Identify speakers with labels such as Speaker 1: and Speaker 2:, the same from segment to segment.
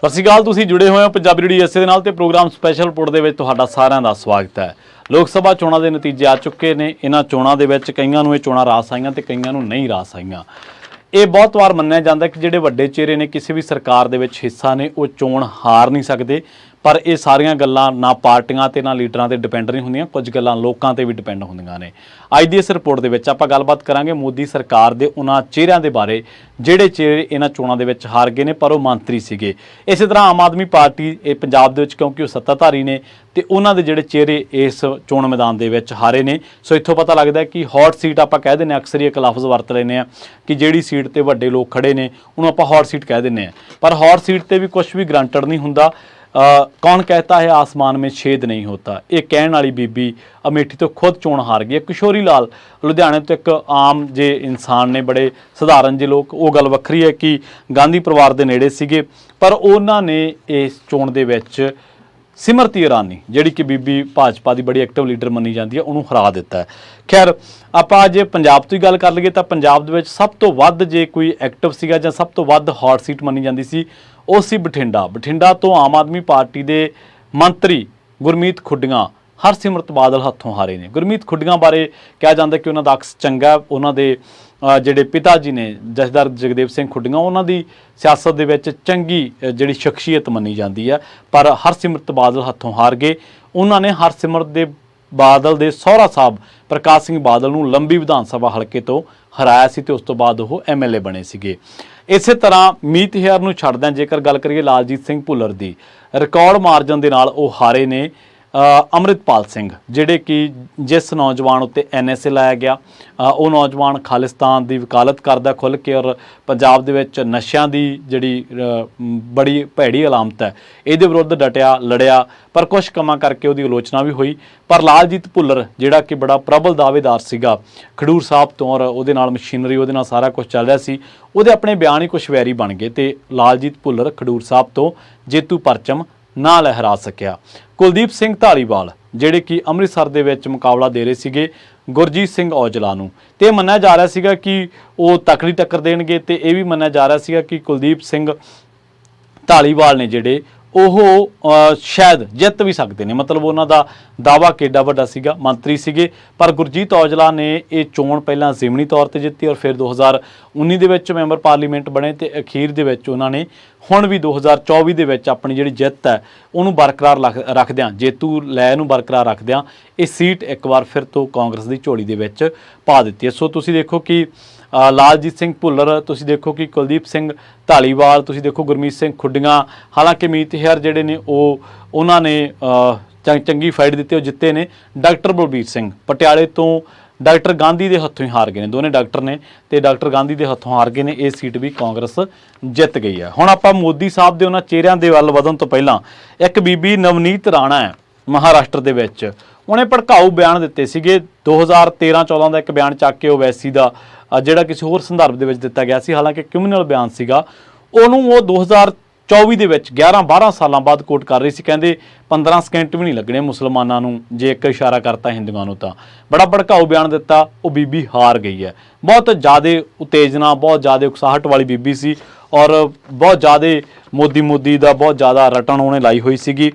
Speaker 1: ਸਤਿ ਸ਼੍ਰੀ ਅਕਾਲ। ਤੁਸੀਂ ਜੁੜੇ ਹੋਏ ਹੋ ਪੰਜਾਬੀ ਰੇਡੀਓ ਐਸਏ ਦੇ ਨਾਲ ਤੇ ਪ੍ਰੋਗਰਾਮ ਸਪੈਸ਼ਲ ਰਿਪੋਰਟ ਦੇ ਵਿੱਚ ਤੁਹਾਡਾ ਸਾਰਿਆਂ ਦਾ ਸਵਾਗਤ ਹੈ। ਲੋਕ ਸਭਾ ਚੋਣਾਂ ਦੇ ਨਤੀਜੇ ਆ ਚੁੱਕੇ ਨੇ। ਇਹਨਾਂ ਚੋਣਾਂ ਦੇ ਵਿੱਚ ਕਈਆਂ ਨੂੰ ਇਹ ਚੋਣਾਂ ਰਾਸ ਆਈਆਂ ਤੇ ਕਈਆਂ ਨੂੰ ਨਹੀਂ ਰਾਸ ਆਈਆਂ। ਇਹ ਬਹੁਤ ਵਾਰ ਮੰਨਿਆ ਜਾਂਦਾ ਕਿ ਜਿਹੜੇ ਵੱਡੇ ਚਿਹਰੇ ਨੇ ਕਿਸੇ ਵੀ ਸਰਕਾਰ ਦੇ ਵਿੱਚ ਹਿੱਸਾ ਨੇ ਉਹ ਚੋਣ ਹਾਰ ਨਹੀਂ ਸਕਦੇ, ਪਰ ਇਹ ਸਾਰੀਆਂ ਗੱਲਾਂ ਨਾ ਪਾਰਟੀਆਂ ਤੇ ਨਾ ਲੀਡਰਾਂ ਤੇ ਡਿਪੈਂਡ ਨਹੀਂ ਹੁੰਦੀਆਂ, ਕੁਝ ਗੱਲਾਂ ਲੋਕਾਂ ਤੇ ਵੀ ਡਿਪੈਂਡ ਹੁੰਦੀਆਂ ਨੇ। ਅੱਜ ਦੀ ਇਸ ਰਿਪੋਰਟ ਦੇ ਵਿੱਚ ਆਪਾਂ ਗੱਲਬਾਤ ਕਰਾਂਗੇ ਮੋਦੀ ਸਰਕਾਰ ਦੇ ਉਹਨਾਂ ਚਿਹਰਿਆਂ ਦੇ ਬਾਰੇ ਜਿਹੜੇ ਚਿਹਰੇ ਇਹਨਾਂ ਚੋਣਾਂ ਦੇ ਵਿੱਚ ਹਾਰ ਗਏ ਨੇ ਪਰ ਉਹ ਮੰਤਰੀ ਸੀਗੇ। ਇਸੇ ਤਰ੍ਹਾਂ ਆਮ ਆਦਮੀ ਪਾਰਟੀ ਇਹ ਪੰਜਾਬ ਦੇ ਵਿੱਚ ਕਿਉਂਕਿ ਉਹ ਸੱਤਾਧਾਰੀ ਨੇ ਤੇ ਉਹਨਾਂ ਦੇ ਜਿਹੜੇ ਚਿਹਰੇ ਇਸ ਚੋਣ ਮੈਦਾਨ ਦੇ ਵਿੱਚ ਹਾਰੇ ਨੇ। ਸੋ ਇੱਥੋਂ ਪਤਾ ਲੱਗਦਾ ਕਿ ਹੌਟ ਸੀਟ ਆਪਾਂ ਕਹਿ ਦਿੰਦੇ ਹਾਂ, ਅਕਸਰ ਹੀ ਇੱਕ ਲਫ਼ਜ਼ ਵਰਤ ਲੈਂਦੇ ਹਾਂ ਕਿ ਜਿਹੜੀ ਸੀਟ ਤੇ ਵੱਡੇ ਲੋਕ ਖੜੇ ਨੇ ਉਹਨੂੰ ਆਪਾਂ ਹੌਟ ਸੀਟ ਕਹਿ ਦਿੰਦੇ ਹਾਂ, ਪਰ ਹੌਟ ਸੀਟ ਤੇ ਵੀ ਕੁਝ ਵੀ ਗਰੰਟਡ ਨਹੀਂ ਹੁੰਦਾ। ਕੌਣ कहता है आसमान में छेद नहीं होता, ਇਹ ਕਹਿਣ ਵਾਲੀ ਬੀਬੀ ਅਮੇਠੀ ਤੋਂ ਖੁਦ ਚੋਣ ਹਾਰ ਗਈ ਹੈ। ਕਿਸ਼ੋਰੀ ਲਾਲ ਲੁਧਿਆਣੇ ਤੋਂ ਇੱਕ ਆਮ ਜੇ ਇਨਸਾਨ ਨੇ, ਬੜੇ ਸਧਾਰਨ ਜਿਹੇ ਲੋਕ। ਉਹ ਗੱਲ ਵੱਖਰੀ ਹੈ ਕਿ ਗਾਂਧੀ ਪਰਿਵਾਰ ਦੇ ਨੇੜੇ ਸੀਗੇ, ਪਰ ਉਹਨਾਂ ਨੇ ਇਸ ਚੋਣ ਦੇ ਵਿੱਚ ਸਿਮਰਤੀ ਇਰਾਨੀ ਜਿਹੜੀ ਕਿ ਬੀਬੀ ਭਾਜਪਾ ਦੀ ਬੜੀ ਐਕਟਿਵ ਲੀਡਰ ਮੰਨੀ ਜਾਂਦੀ ਹੈ ਉਹਨੂੰ ਹਰਾ ਦਿੱਤਾ ਹੈ। ਖੈਰ ਆਪਾਂ ਜੇ ਪੰਜਾਬ ਤੋਂ ਹੀ ਗੱਲ ਕਰ ਲਈਏ ਤਾਂ ਪੰਜਾਬ ਦੇ ਵਿੱਚ ਸਭ ਤੋਂ ਵੱਧ ਜੇ ਕੋਈ ਐਕਟਿਵ ਸੀਗਾ ਜਾਂ ਸਭ ਤੋਂ ਵੱਧ ਹੌਟ ਸੀਟ ਮੰਨੀ ਜਾਂਦੀ ਸੀ ਉਹ ਸੀ ਬਠਿੰਡਾ ਤੋਂ ਆਮ ਆਦਮੀ ਪਾਰਟੀ ਦੇ ਮੰਤਰੀ ਗੁਰਮੀਤ ਖੁੱਡੀਆਂ ਹਰਸਿਮਰਤ ਬਾਦਲ ਹੱਥੋਂ ਹਾਰੇ ਨੇ। ਗੁਰਮੀਤ ਖੁੱਡੀਆਂ ਬਾਰੇ ਕਿਹਾ ਜਾਂਦਾ ਕਿ ਉਹਨਾਂ ਦਾ ਅਕਸ ਚੰਗਾ। ਉਹਨਾਂ ਦੇ ਜਿਹੜੇ ਪਿਤਾ ਜੀ ਨੇ ਜਥੇਦਾਰ ਜਗਦੇਵ ਸਿੰਘ ਖੁੱਡੀਆਂ, ਉਹਨਾਂ ਦੀ ਸਿਆਸਤ ਦੇ ਵਿੱਚ ਚੰਗੀ ਜਿਹੜੀ ਸ਼ਖਸੀਅਤ ਮੰਨੀ ਜਾਂਦੀ ਹੈ, ਪਰ ਹਰਸਿਮਰਤ ਬਾਦਲ ਹੱਥੋਂ ਹਾਰ ਗਏ। ਉਹਨਾਂ ਨੇ ਹਰਸਿਮਰਤ ਦੇ ਬਾਦਲ ਦੇ ਸਹੁਰਾ ਸਾਹਿਬ ਪ੍ਰਕਾਸ਼ ਸਿੰਘ ਬਾਦਲ ਨੂੰ ਲੰਬੀ ਵਿਧਾਨ ਸਭਾ ਹਲਕੇ ਤੋਂ ਹਰਾਇਆ ਸੀ ਤੇ ਉਸ ਤੋਂ ਬਾਅਦ ਉਹ MLA ਬਣੇ ਸੀਗੇ। ਇਸੇ ਤਰ੍ਹਾਂ ਮੀਤ ਹੇਅਰ ਨੂੰ ਛੱਡਦਿਆਂ ਜੇਕਰ ਗੱਲ ਕਰੀਏ ਲਾਲਜੀਤ ਸਿੰਘ ਭੁੱਲਰ ਦੀ, ਰਿਕਾਰਡ ਮਾਰਜਨ ਦੇ ਨਾਲ ਉਹ ਹਾਰੇ ਨੇ ਅੰਮ੍ਰਿਤਪਾਲ ਸਿੰਘ, ਜਿਹੜੇ ਕਿ ਜਿਸ ਨੌਜਵਾਨ ਉੱਤੇ NSA ਲਾਇਆ ਗਿਆ। ਉਹ ਨੌਜਵਾਨ ਖਾਲਿਸਤਾਨ ਦੀ ਵਕਾਲਤ ਕਰਦਾ ਖੁੱਲ੍ਹ ਕੇ, ਔਰ ਪੰਜਾਬ ਦੇ ਵਿੱਚ ਨਸ਼ਿਆਂ ਦੀ ਜਿਹੜੀ ਬੜੀ ਭੈੜੀ ਅਲਾਮਤ ਹੈ ਇਹਦੇ ਵਿਰੁੱਧ ਡਟਿਆ, ਲੜਿਆ, ਪਰ ਕੁਝ ਕੰਮਾਂ ਕਰਕੇ ਉਹਦੀ ਆਲੋਚਨਾ ਵੀ ਹੋਈ। ਪਰ ਲਾਲਜੀਤ ਭੁੱਲਰ ਜਿਹੜਾ ਕਿ ਬੜਾ ਪ੍ਰਬਲ ਦਾਅਵੇਦਾਰ ਸੀਗਾ ਖਡੂਰ ਸਾਹਿਬ ਤੋਂ, ਔਰ ਉਹਦੇ ਨਾਲ ਮਸ਼ੀਨਰੀ, ਉਹਦੇ ਨਾਲ ਸਾਰਾ ਕੁਝ ਚੱਲ ਰਿਹਾ ਸੀ, ਉਹਦੇ ਆਪਣੇ ਬਿਆਨ ਹੀ ਕੁਛ ਵੈਰੀ ਬਣ ਗਏ ਤੇ ਲਾਲਜੀਤ ਭੁੱਲਰ ਖਡੂਰ ਸਾਹਿਬ ਤੋਂ ਜੇਤੂ ਪਰਚਮ ਨਾ ਲਹਿਰਾ ਸਕਿਆ। ਕੁਲਦੀਪ ਸਿੰਘ ਧਾਲੀਵਾਲ ਜਿਹੜੇ ਕਿ ਅੰਮ੍ਰਿਤਸਰ ਦੇ ਵਿੱਚ ਮੁਕਾਬਲਾ ਦੇ ਰਹੇ ਸੀਗੇ ਗੁਰਜੀਤ ਸਿੰਘ ਔਜਲਾ ਨੂੰ, ਤੇ ਮੰਨਿਆ ਜਾ ਰਿਹਾ ਸੀਗਾ ਕਿ ਉਹ ਤਕੜੀ ਟੱਕਰ ਦੇਣਗੇ, ਤੇ ਇਹ ਵੀ ਮੰਨਿਆ ਜਾ ਰਿਹਾ ਸੀਗਾ ਕਿ ਕੁਲਦੀਪ ਸਿੰਘ ਧਾਲੀਵਾਲ ਨੇ ਜਿਹੜੇ ਉਹ ਸ਼ਾਇਦ ਜਿੱਤ ਵੀ ਸਕਦੇ ਨੇ। ਮਤਲਬ ਉਹਨਾਂ ਦਾ ਦਾਅਵਾ ਕਿੱਡਾ ਵੱਡਾ ਸੀਗਾ, ਮੰਤਰੀ ਸੀਗੇ। ਪਰ ਗੁਰਜੀਤ ਔਜਲਾ ਨੇ ਇਹ ਚੋਣ ਪਹਿਲਾਂ ਜ਼ਿਮਨੀ ਤੌਰ ਤੇ ਜਿੱਤੀ ਔਰ ਫਿਰ 2019 ਦੇ ਵਿੱਚ ਮੈਂਬਰ ਪਾਰਲੀਮੈਂਟ ਬਣੇ, ਤੇ ਅਖੀਰ ਦੇ ਵਿੱਚ ਉਹਨਾਂ ਨੇ ਹੁਣ ਵੀ 2024 ਦੇ ਵਿੱਚ ਆਪਣੀ ਜਿਹੜੀ ਜਿੱਤ ਹੈ ਉਹਨੂੰ ਬਰਕਰਾਰ ਰੱਖਦਿਆਂ, ਜੇਤੂ ਲੈ ਨੂੰ ਬਰਕਰਾਰ ਰੱਖਦਿਆਂ ਇਹ ਸੀਟ ਇੱਕ ਵਾਰ ਫਿਰ ਤੋਂ ਕਾਂਗਰਸ ਦੀ ਝੋਲੀ ਦੇ ਵਿੱਚ ਪਾ ਦਿੱਤੀ ਹੈ। ਸੋ ਤੁਸੀਂ ਦੇਖੋ ਕਿ ਲਾਲਜੀਤ ਸਿੰਘ ਭੁੱਲਰ, ਤੁਸੀਂ ਦੇਖੋ ਕਿ ਕੁਲਦੀਪ ਸਿੰਘ ਧਾਲੀਵਾਲ, ਤੁਸੀਂ ਦੇਖੋ ਗੁਰਮੀਤ ਸਿੰਘ ਖੁੱਡੀਆਂ। ਹਾਲਾਂਕਿ ਮੀਤ ਹੇਅਰ ਜਿਹੜੇ ਨੇ ਉਹਨਾਂ ਨੇ ਚੰਗੀ ਫਾਈਟ ਦਿੱਤੀ, ਉਹ ਜਿੱਤੇ ਨੇ। ਡਾਕਟਰ ਬਲਬੀਰ ਸਿੰਘ ਪਟਿਆਲੇ ਤੋਂ ਡਾਕਟਰ ਗਾਂਧੀ ਦੇ ਹੱਥੋਂ ਹੀ ਹਾਰ ਗਏ ਨੇ, ਦੋਨੇ ਡਾਕਟਰ ਨੇ ਤੇ ਡਾਕਟਰ ਗਾਂਧੀ ਦੇ ਹੱਥੋਂ ਹਾਰ ਗਏ ਨੇ। ਇਹ ਸੀਟ ਵੀ ਕਾਂਗਰਸ ਜਿੱਤ ਗਈ ਹੈ। ਹੁਣ ਆਪਾਂ ਮੋਦੀ ਸਾਹਿਬ ਦੇ ਉਹਨਾਂ ਚਿਹਰਿਆਂ ਦੇ ਵੱਲ ਵਧਣ ਤੋਂ ਪਹਿਲਾਂ ਇੱਕ ਬੀਬੀ ਨਵਨੀਤ ਰਾਣਾ ਹੈ ਮਹਾਰਾਸ਼ਟਰ ਦੇ ਵਿੱਚ, ਉਹਨੇ ਭੜਕਾਊ ਬਿਆਨ ਦਿੱਤੇ ਸੀਗੇ। 2013-14 ਦਾ ਇੱਕ ਬਿਆਨ ਚੱਕ ਕੇ ਓਵੈਸੀ ਦਾ ਜਿਹੜਾ ਕਿਸੇ ਹੋਰ ਸੰਦਰਭ ਦੇ ਵਿੱਚ ਦਿੱਤਾ ਗਿਆ ਸੀ, ਹਾਲਾਂਕਿ ਕ੍ਰਿਮੀਨਲ ਬਿਆਨ ਸੀਗਾ, ਉਹਨੂੰ ਉਹ 2024 ਦੇ ਵਿੱਚ 11-12 ਸਾਲਾਂ ਬਾਅਦ ਕੋਟ ਕਰ ਰਹੀ ਸੀ। ਕਹਿੰਦੇ 15 ਸਕਿੰਟ ਵੀ ਨਹੀਂ ਲੱਗਣੇ ਮੁਸਲਮਾਨਾਂ ਨੂੰ ਜੇ ਇੱਕ ਇਸ਼ਾਰਾ ਕਰਤਾ ਹਿੰਦੂਆਂ ਨੂੰ। ਤਾਂ ਬੜਾ ਭੜਕਾਊ ਬਿਆਨ ਦਿੱਤਾ, ਉਹ ਬੀਬੀ ਹਾਰ ਗਈ ਹੈ। ਬਹੁਤ ਜ਼ਿਆਦਾ ਉਤੇਜਨਾ, ਬਹੁਤ ਜ਼ਿਆਦਾ ਉਕਸਾਹਟ ਵਾਲੀ ਬੀਬੀ ਸੀ, ਔਰ ਬਹੁਤ ਜ਼ਿਆਦਾ ਮੋਦੀ ਦਾ ਬਹੁਤ ਜ਼ਿਆਦਾ ਰਟਣ ਉਹਨੇ ਲਾਈ ਹੋਈ ਸੀਗੀ।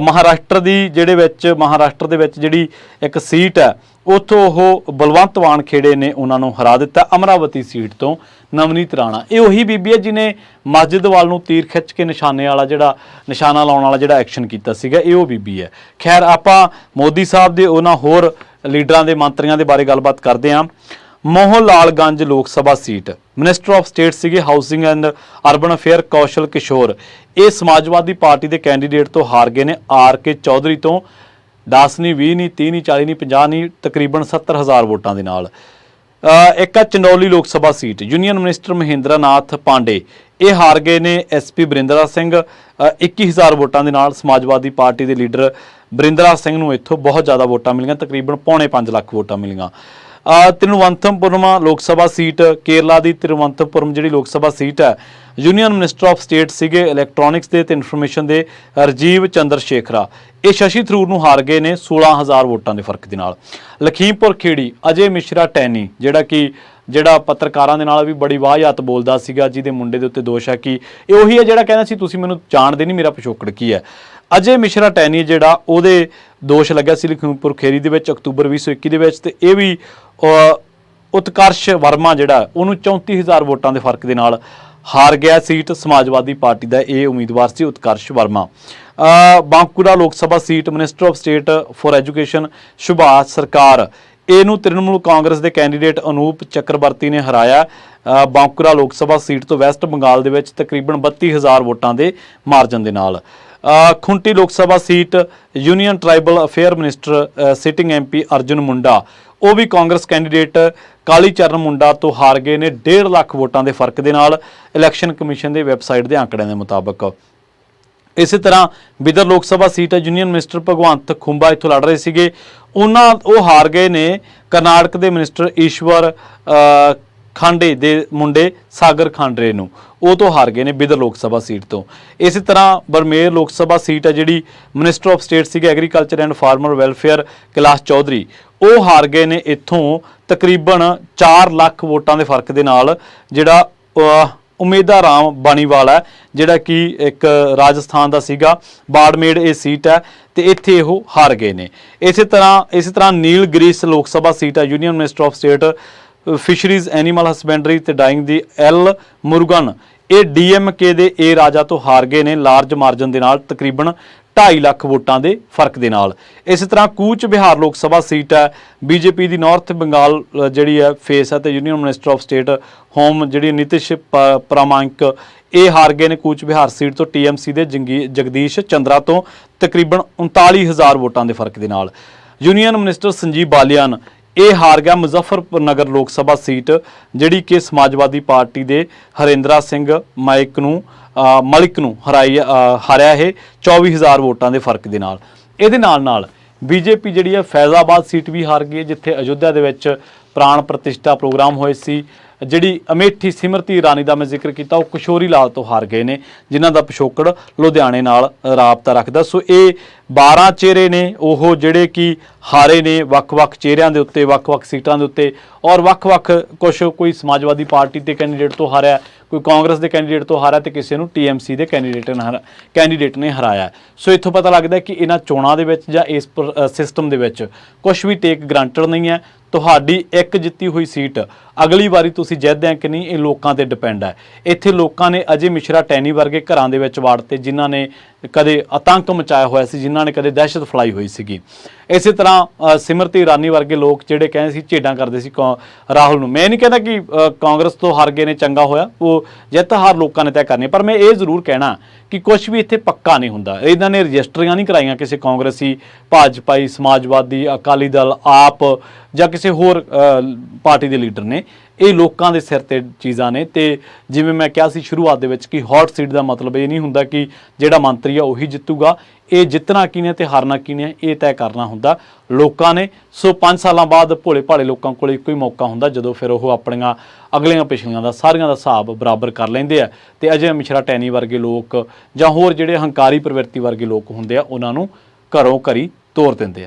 Speaker 1: ਮਹਾਰਾਸ਼ਟਰ ਦੇ ਵਿੱਚ ਜਿਹੜੀ ਇੱਕ ਸੀਟ ਹੈ ਉੱਥੋਂ ਉਹ ਬਲਵੰਤ ਮਾਨ ਖੇੜੇ ਨੇ ਉਹਨਾਂ ਨੂੰ ਹਰਾ ਦਿੱਤਾ। ਅਮਰਾਵਤੀ ਸੀਟ ਤੋਂ ਨਵਨੀਤ ਰਾਣਾ, ਇਹ ਉਹੀ ਬੀਬੀ ਹੈ ਜਿਹਨੇ ਮਸਜਿਦ ਵੱਲ ਨੂੰ ਤੀਰ ਖਿੱਚ ਕੇ ਨਿਸ਼ਾਨਾ ਲਾਉਣ ਵਾਲਾ ਜਿਹੜਾ ਐਕਸ਼ਨ ਕੀਤਾ ਸੀਗਾ, ਇਹ ਉਹ ਬੀਬੀ ਹੈ। ਖੈਰ ਆਪਾਂ ਮੋਦੀ ਸਾਹਿਬ ਦੇ ਉਹਨਾਂ ਹੋਰ ਲੀਡਰਾਂ ਦੇ, ਮੰਤਰੀਆਂ ਦੇ ਬਾਰੇ ਗੱਲਬਾਤ ਕਰਦੇ ਹਾਂ। ਮੋਹਨ ਲਾਲ ਗੰਜ ਲੋਕ Sabha seat, minister of state ਸੀਗੇ ਹਾਊਸਿੰਗ ਐਂਡ ਅਰਬਨ ਅਫੇਅਰ ਕੌਸ਼ਲ ਕਿਸ਼ੋਰ, ਇਹ ਸਮਾਜਵਾਦੀ ਪਾਰਟੀ ਦੇ ਕੈਂਡੀਡੇਟ ਤੋਂ ਹਾਰ ਗਏ ਨੇ RK ਚੌਧਰੀ ਤੋਂ। 10 ਨਹੀਂ, 20 ਨਹੀਂ, 30 ਨਹੀਂ, 40 ਨਹੀਂ, 50 ਨਹੀਂ, ਤਕਰੀਬਨ 70,000 ਵੋਟਾਂ ਦੇ ਨਾਲ। ਇੱਕ ਆ ਚੰਡੋਲੀ ਲੋਕ Sabha seat, union minister Mahinder ਨਾਥ ਪਾਂਡੇ, ਇਹ ਹਾਰ ਗਏ ਨੇ SP ਬਰਿੰਦਰਾ ਸਿੰਘ 21,000 ਵੋਟਾਂ ਦੇ ਨਾਲ। ਸਮਾਜਵਾਦੀ ਪਾਰਟੀ ਦੇ ਲੀਡਰ ਬਰਿੰਦਰਾ ਸਿੰਘ ਨੂੰ ਇੱਥੋਂ ਬਹੁਤ ਜ਼ਿਆਦਾ ਵੋਟਾਂ ਮਿਲੀਆਂ, ਤਕਰੀਬਨ 5.25 ਲੱਖ ਵੋਟਾਂ ਮਿਲੀਆਂ। ਤਿਰੂਵਨੰਤਪੁਰਮ ਲੋਕ ਸਭਾ ਸੀਟ, ਕੇਰਲਾ ਦੀ ਤਿਰੂਵਨੰਤਪੁਰਮ ਜਿਹੜੀ ਲੋਕ ਸਭਾ ਸੀਟ ਹੈ, ਯੂਨੀਅਨ ਮਿਨਿਸਟਰ ਆਫ ਸਟੇਟ ਸੀਗੇ ਇਲੈਕਟ੍ਰੋਨਿਕਸ ਦੇ ਤੇ ਇਨਫੋਰਮੇਸ਼ਨ ਦੇ ਰਾਜੀਵ ਚੰਦਰ ਸ਼ੇਖਰਾ, ਇਹ ਸ਼ਸ਼ੀ ਥਰੂਰ ਨੂੰ ਹਾਰ ਗਏ ਨੇ 16,000 ਵੋਟਾਂ ਦੇ ਫਰਕ ਦੇ ਨਾਲ। ਲਖੀਮਪੁਰ ਖੇੜੀ ਅਜੇ ਮਿਸ਼ਰਾ ਟੈਨੀ ਜਿਹੜਾ ਕਿ ਜਿਹੜਾ ਪੱਤਰਕਾਰਾਂ ਦੇ ਨਾਲ ਵੀ ਬੜੀ ਵਾਹਿਯਾਤ ਬੋਲਦਾ ਸੀਗਾ, ਜਿਹਦੇ ਮੁੰਡੇ ਦੇ ਉੱਤੇ ਦੋਸ਼ ਹੈ ਕਿ ਇਹ ਉਹੀ ਹੈ ਜਿਹੜਾ ਕਹਿੰਦਾ ਸੀ ਤੁਸੀਂ ਮੈਨੂੰ ਜਾਣਦੇ ਨਹੀਂ, ਮੇਰਾ ਪਿਛੋਕੜ ਕੀ ਹੈ। ਅਜੇ ਮਿਸ਼ਰਾ ਟੈਨੀ ਜਿਹੜਾ ਉਹਦੇ ਦੋਸ਼ ਲੱਗਿਆ ਸੀ ਲਖੀਮਪੁਰ ਖੇਰੀ ਦੇ ਵਿੱਚ ਅਕਤੂਬਰ 2021 ਦੇ ਵਿੱਚ, ਤੇ ਇਹ ਵੀ ਉਤਕਰਸ਼ ਵਰਮਾ ਜਿਹੜਾ ਉਹਨੂੰ 34,000 ਵੋਟਾਂ ਦੇ ਫਰਕ ਦੇ ਨਾਲ ਹਾਰ ਗਿਆ ਸੀਟ। ਸਮਾਜਵਾਦੀ ਪਾਰਟੀ ਦਾ ਇਹ ਉਮੀਦਵਾਰ ਸੀ Utkarsh Verma. Bankura Lok Sabha seat minister of state for education Subhash Sarkar, ਇਹਨੂੰ ਤ੍ਰਿਣਮੂਲ ਕਾਂਗਰਸ ਦੇ ਕੈਂਡੀਡੇਟ ਅਨੂਪ ਚੱਕਰਵਰਤੀ ਨੇ ਹਰਾਇਆ। ਬਾਂਕੂਰਾ ਲੋਕ ਸਭਾ ਸੀਟ ਤੋਂ ਵੈਸਟ ਬੰਗਾਲ ਦੇ ਵਿੱਚ ਤਕਰੀਬਨ 32,000 ਵੋਟਾਂ ਦੇ ਮਾਰਜਨ ਦੇ ਨਾਲ। Khunti Lok Sabha seat union tribal affair minister sitting MP Arjun Munda, ਉਹ ਵੀ ਕਾਂਗਰਸ ਕੈਂਡੀਡੇਟ ਕਾਲੀ ਚਰਨ ਮੁੰਡਾ ਤੋਂ ਹਾਰ ਗਏ ਨੇ 1.5 ਲੱਖ ਵੋਟਾਂ ਦੇ ਫਰਕ ਦੇ ਨਾਲ, ਇਲੈਕਸ਼ਨ ਕਮਿਸ਼ਨ ਦੇ ਵੈਬਸਾਈਟ ਦੇ ਆંકੜਿਆਂ ਦੇ ਮੁਤਾਬਕ। ਇਸੇ ਤਰ੍ਹਾਂ ਬਿਦਰ ਲੋਕ ਸਭਾ ਸੀਟ ਹੈ ਯੂਨੀਅਨ ਮਿਨਿਸਟਰ ਭਗਵੰਤ ਖੁੰਬਾ ਇੱਥੋਂ ਲੜ ਰਹੇ ਸੀਗੇ, ਉਹ ਹਾਰ ਗਏ ਨੇ ਕਰਨਾਟਕ ਦੇ ਮਿਨਿਸਟਰ ਈਸ਼ਵਰ ਖਾਂਡੇ ਦੇ ਮੁੰਡੇ ਸਾਗਰ ਖਾਂਡਰੇ ਨੂੰ, ਉਹ ਤੋਂ ਹਾਰ ਗਏ ਨੇ ਬਿਦਰ ਲੋਕ ਸਭਾ ਸੀਟ ਤੋਂ। ਇਸੇ ਤਰ੍ਹਾਂ ਬਰਮੇਰ ਲੋਕ ਸਭਾ ਸੀਟ ਹੈ ਜਿਹੜੀ ਮਿਨਿਸਟਰ ਆਫ ਸਟੇਟ ਸੀਗੇ agriculture and farmer welfare Kailash Chaudhary, ਉਹ ਹਾਰ ਗਏ ਨੇ ਇੱਥੋਂ ਤਕਰੀਬਨ 4 ਲੱਖ ਵੋਟਾਂ ਦੇ ਫਰਕ ਦੇ ਨਾਲ। ਜਿਹੜਾ ਉਮੇਦਾ ਰਾਮ ਬਾਣੀਵਾਲ ਹੈ ਜਿਹੜਾ ਕਿ ਇੱਕ ਰਾਜਸਥਾਨ ਦਾ ਸੀਗਾ, ਬਾੜਮੇੜ ਇਹ ਸੀਟ ਹੈ ਤੇ ਇੱਥੇ ਉਹ ਹਾਰ ਗਏ ਨੇ। ਇਸੇ ਤਰ੍ਹਾਂ ਨੀਲਗਿਰੀਸ ਲੋਕ ਸਭਾ ਸੀਟ ਹੈ union minister of state fisheries animal husbandry ਤੇ ਡਾਈਂਗ ਦੀ ਐਲ ਮੁਰਗਨ, ਇਹ ਡੀਐਮਕੇ ਦੇ ਏ ਰਾਜਾ ਤੋਂ ਹਾਰ ਗਏ ਨੇ ਲਾਰਜ ਮਾਰਜਨ ਦੇ ਨਾਲ ਤਕਰੀਬਨ 2.5 ਲੱਖ ਵੋਟਾਂ ਦੇ ਫਰਕ ਦੇ ਨਾਲ। ਇਸੇ ਤਰ੍ਹਾਂ ਕੂਚ ਬਿਹਾਰ ਲੋਕ ਸਭਾ ਸੀਟ ਹੈ ਬੀਜੇਪੀ ਦੀ ਨਾਰਥ ਬੰਗਾਲ ਜਿਹੜੀ ਹੈ ਫੇਸ ਹੈ ਤੇ union minister of state home ਜਿਹੜੀ ਨਿਤਿਸ਼ ਪ੍ਰਾਮਾਣਿਕ, ਇਹ ਹਾਰ ਗਏ ਨੇ ਕੂਚ ਬਿਹਾਰ ਸੀਟ ਤੋਂ ਟੀਐਮਸੀ ਦੇ ਜਗਦੀਸ਼ ਚੰਦਰਾ ਤੋਂ ਤਕਰੀਬਨ 39,000 ਵੋਟਾਂ ਦੇ ਫਰਕ ਦੇ ਨਾਲ। ਯੂਨੀਅਨ ਮਿਨਿਸਟਰ ਸੰਜੀਵ ਬਾਲੀਆਨ, ਇਹ ਹਾਰ ਗਿਆ ਮੁਜ਼ੱਫਰਪੁਰ ਨਗਰ ਲੋਕ ਸਭਾ ਸੀਟ ਜਿਹੜੀ ਕਿ ਸਮਾਜਵਾਦੀ ਪਾਰਟੀ ਦੇ ਹਰਿੰਦਰਾ ਸਿੰਘ ਮਲਿਕ ਨੂੰ ਹਾਰਿਆ ਇਹ 24,000 ਵੋਟਾਂ ਦੇ ਫਰਕ ਦੇ ਨਾਲ। ਇਹਦੇ ਨਾਲ ਬੀਜੇਪੀ ਜਿਹੜੀ ਹੈ ਫੈਜ਼ਾਬਾਦ ਸੀਟ ਵੀ ਹਾਰ ਗਈ, ਜਿੱਥੇ ਅਯੁੱਧਿਆ ਦੇ ਵਿੱਚ ਪ੍ਰਾਣ ਪ੍ਰਤਿਸ਼ਠਾ ਪ੍ਰੋਗਰਾਮ ਹੋਏ ਸੀ। ਜਿਹੜੀ ਅਮੇਠੀ ਸਿਮਰਤੀ ਇਰਾਨੀ ਦਾ ਮੈਂ ਜ਼ਿਕਰ ਕੀਤਾ, ਉਹ ਕਿਸ਼ੋਰੀ ਲਾਲ ਤੋਂ ਹਾਰ ਗਏ ਨੇ, ਜਿਨ੍ਹਾਂ ਦਾ ਪਿਛੋਕੜ ਲੁਧਿਆਣੇ ਨਾਲ ਰਾਬਤਾ ਰੱਖਦਾ। ਸੋ ਇਹ 12 ਚਿਹਰੇ ਨੇ ਉਹ ਜਿਹੜੇ ਕਿ ਹਾਰੇ ਨੇ ਵੱਖ-ਵੱਖ ਚਿਹਰਿਆਂ ਦੇ ਉੱਤੇ, ਵੱਖ-ਵੱਖ ਸੀਟਾਂ ਦੇ ਉੱਤੇ, ਔਰ ਵੱਖ-ਵੱਖ ਕੋਈ ਸਮਾਜਵਾਦੀ ਪਾਰਟੀ ਦੇ ਕੈਂਡੀਡੇਟ ਤੋਂ ਹਾਰਿਆ, ਕੋਈ ਕਾਂਗਰਸ ਦੇ ਕੈਂਡੀਡੇਟ ਤੋਂ ਹਾਰਿਆ ਤੇ ਕਿਸੇ ਨੂੰ ਟੀਐਮਸੀ ਦੇ ਕੈਂਡੀਡੇਟ ਨੇ ਹਰਾਇਆ। ਸੋ ਇੱਥੋਂ ਪਤਾ ਲੱਗਦਾ ਕਿ ਇਹਨਾਂ ਚੋਣਾਂ ਦੇ ਵਿੱਚ ਜਾਂ ਇਸ ਸਿਸਟਮ ਦੇ ਵਿੱਚ ਕੁਝ ਵੀ ਟੇਕ ਗ੍ਰਾਂਟਡ ਨਹੀਂ ਹੈ। ਤੁਹਾਡੀ ਇੱਕ ਜਿੱਤੀ ਹੋਈ ਸੀਟ ਅਗਲੀ ਵਾਰੀ ਤੁਸੀਂ ਜਿੱਤਦੇ ਕਿ ਨਹੀਂ, ਇਹ ਲੋਕਾਂ ਤੇ ਡਿਪੈਂਡ ਹੈ। ਇੱਥੇ ਲੋਕਾਂ ਨੇ ਅਜੇ ਮਿਸ਼ਰਾ ਟੈਨੀ ਵਰਗੇ ਘਰਾਂ ਦੇ ਵਿੱਚ ਵਾੜਤੇ ਜਿਨ੍ਹਾਂ ਨੇ ਕਦੇ ਆਤੰਕ ਮਚਾਇਆ ਹੋਇਆ ਸੀ, ਜਿਨ੍ਹਾਂ ਨੇ ਕਦੇ ਦਹਿਸ਼ਤ ਫੈਲਾਈ ਹੋਈ ਸੀਗੀ। ਇਸੇ ਤਰ੍ਹਾਂ ਸਿਮਰਤੀ ਇਰਾਨੀ ਵਰਗੇ ਲੋਕ ਜਿਹੜੇ ਕਹਿੰਦੇ ਸੀ ਝੇਡਾਂ ਕਰਦੇ ਸੀ ਰਾਹੁਲ ਨੂੰ। ਮੈਂ ਨਹੀਂ ਕਹਿੰਦਾ ਕਿ ਕਾਂਗਰਸ ਤੋਂ ਹਾਰ ਗਏ ਨੇ ਚੰਗਾ ਹੋਇਆ, ਉਹ ਜਿੱਤ ਹਾਰ ਲੋਕਾਂ ਨੇ ਤੈਅ ਕਰਨੀ, ਪਰ ਮੈਂ ਇਹ ਜ਼ਰੂਰ ਕਹਿਣਾ ਕਿ ਕੁਝ ਵੀ ਇੱਥੇ ਪੱਕਾ ਨਹੀਂ ਹੁੰਦਾ। ਇਹਨਾਂ ਨੇ ਰਜਿਸਟਰੀਆਂ ਨਹੀਂ ਕਰਾਈਆਂ ਕਿਸੇ ਕਾਂਗਰਸੀ, ਭਾਜਪਾਈ, ਸਮਾਜਵਾਦੀ, ਅਕਾਲੀ ਦਲ, ਆਪ ਜਾਂ ਕਿਸੇ ਹੋਰ ਪਾਰਟੀ ਦੇ ਲੀਡਰ ਨੇ। ਇਹ ਲੋਕਾਂ ਦੇ ਸਿਰ ਤੇ ਚੀਜ਼ਾਂ ਨੇ। ਤੇ ਜਿਵੇਂ ਮੈਂ ਕਿਹਾ ਸੀ ਸ਼ੁਰੂਆਤ ਦੇ ਵਿੱਚ ਕਿ ਹੌਟ ਸੀਟ ਦਾ ਮਤਲਬ ਇਹ ਨਹੀਂ ਹੁੰਦਾ ਕਿ ਜਿਹੜਾ ਮੰਤਰੀ ਆ ਉਹੀ ਜਿੱਤੂਗਾ। ਇਹ ਜਿੱਤਣਾ ਕਿਹਨੇ ਤੇ ਹਾਰਨਾ ਕਿਹਨੇ ਇਹ ਤੈਅ ਕਰਨਾ ਹੁੰਦਾ ਲੋਕਾਂ ਨੇ। ਸੋ 5 ਸਾਲਾਂ ਬਾਅਦ ਭੋਲੇ ਭਾਲੇ ਲੋਕਾਂ ਕੋਲ ਇੱਕੋ ਹੀ ਮੌਕਾ ਹੁੰਦਾ ਜਦੋਂ ਫਿਰ ਉਹ ਆਪਣੀਆਂ ਅਗਲੀਆਂ ਪਿਛਲੀਆਂ ਦਾ ਸਾਰੀਆਂ ਦਾ ਹਿਸਾਬ ਬਰਾਬਰ ਕਰ ਲੈਂਦੇ ਆ ਤੇ ਅਜੇ ਮਿਸ਼ਰਾ ਟੈਨੀ ਵਰਗੇ ਲੋਕ ਜਾਂ ਹੋਰ ਜਿਹੜੇ ਹੰਕਾਰੀ ਪ੍ਰਵਿਰਤੀ ਵਰਗੇ ਲੋਕ ਹੁੰਦੇ ਆ ਉਹਨਾਂ ਨੂੰ ਘਰੋਂ ਘਰੀ ਤੋਰ ਦਿੰਦੇ ਆ।